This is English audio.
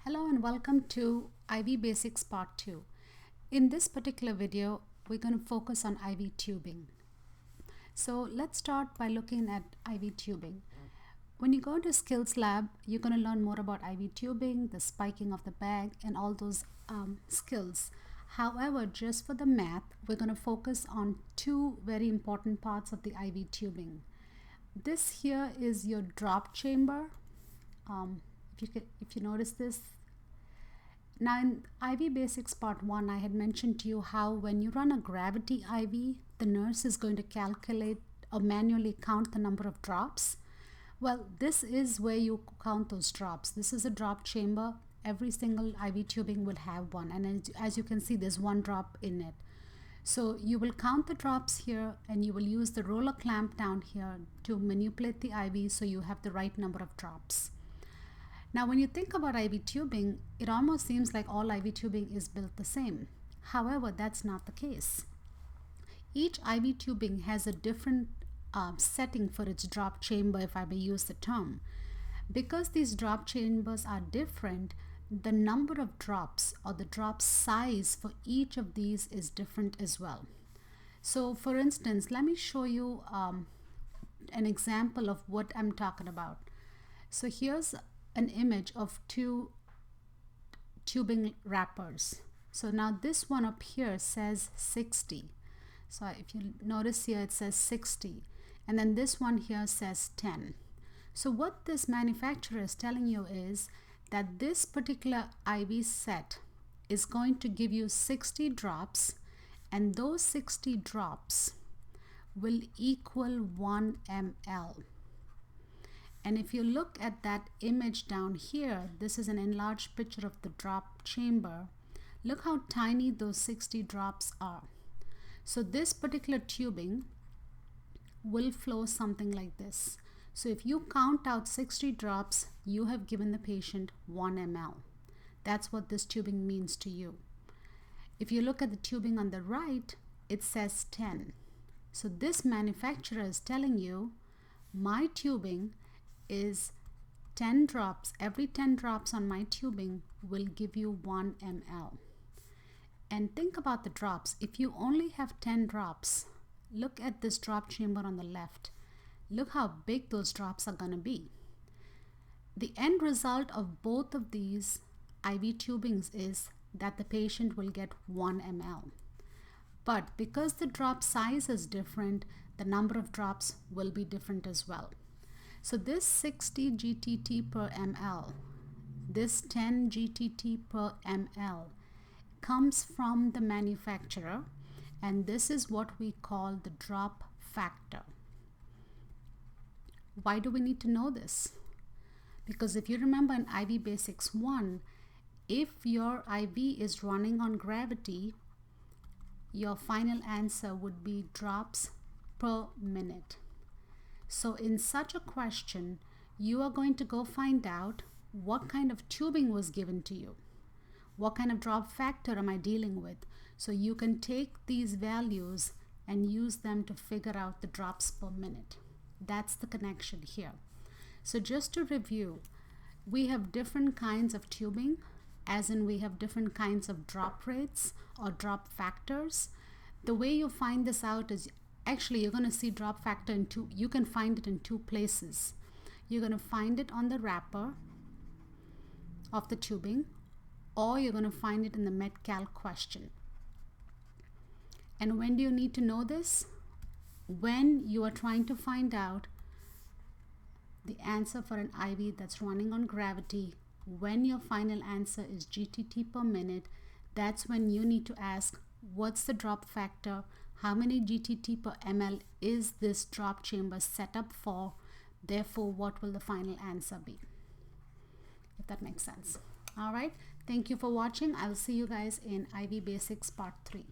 Hello and welcome to IV Basics Part 2. In this particular video, we're going to focus on IV tubing. So let's start by looking at IV tubing. When you go to Skills Lab, you're going to learn more about IV tubing, the spiking of the bag, and all those skills. However, just for the math, we're going to focus on two very important parts of the IV tubing. This here is your drop chamber. If you notice this, now in IV Basics Part 1, I had mentioned to you how when you run a gravity IV, the nurse is going to calculate or manually count the number of drops. Well, this is where you count those drops. This is a drop chamber. Every single IV tubing will have one, and as you can see, there's one drop in it. So you will count the drops here, and you will use the roller clamp down here to manipulate the IV so you have the right number of drops. Now, when you think about IV tubing, it almost seems like all IV tubing is built the same. However, that's not the case. Each IV tubing has a different setting for its drop chamber, if I may use the term. Because these drop chambers are different, the number of drops or the drop size for each of these is different as well. So, for instance, let me show you an example of what I'm talking about. So here's an image of two tubing wrappers. So now this one up here says 60. So if you notice here, it says 60, and then this one here says 10. So what this manufacturer is telling you is that this particular IV set is going to give you 60 drops, and those 60 drops will equal 1 ml. And if you look at that image down here, this is an enlarged picture of the drop chamber. Look how tiny those 60 drops are. So this particular tubing will flow something like this. So if you count out 60 drops, you have given the patient 1 ml. That's what this tubing means to you. If you look at the tubing on the right, it says 10. So this manufacturer is telling you, my tubing is 10 drops. Every 10 drops on my tubing will give you 1 ml. And think about the drops. If you only have 10 drops, look at this drop chamber on the left. Look how big those drops are going to be. The end result of both of these IV tubings is that the patient will get 1 ml. But because the drop size is different, the number of drops will be different as well. So this 60 GTT per ml, this 10 GTT per ml comes from the manufacturer, and this is what we call the drop factor. Why do we need to know this? Because if you remember in IV Basics 1, if your IV is running on gravity, your final answer would be drops per minute. So in such a question, you are going to go find out what kind of tubing was given to you. What kind of drop factor am I dealing with? So you can take these values and use them to figure out the drops per minute. That's the connection here. So just to review, we have different kinds of tubing, as in we have different kinds of drop rates or drop factors. The way you find this out is actually you're going to see drop factor in two. You can find it in two places. You're going to find it on the wrapper of the tubing, or you're going to find it in the MedCal question. And when do you need to know this? When you are trying to find out the answer for an IV that's running on gravity, when your final answer is GTT per minute, that's when you need to ask, what's the drop factor? How many GTT per ml is this drop chamber set up for? Therefore, what will the final answer be? If that makes sense. All right. Thank you for watching. I will see you guys in IV Basics Part 3.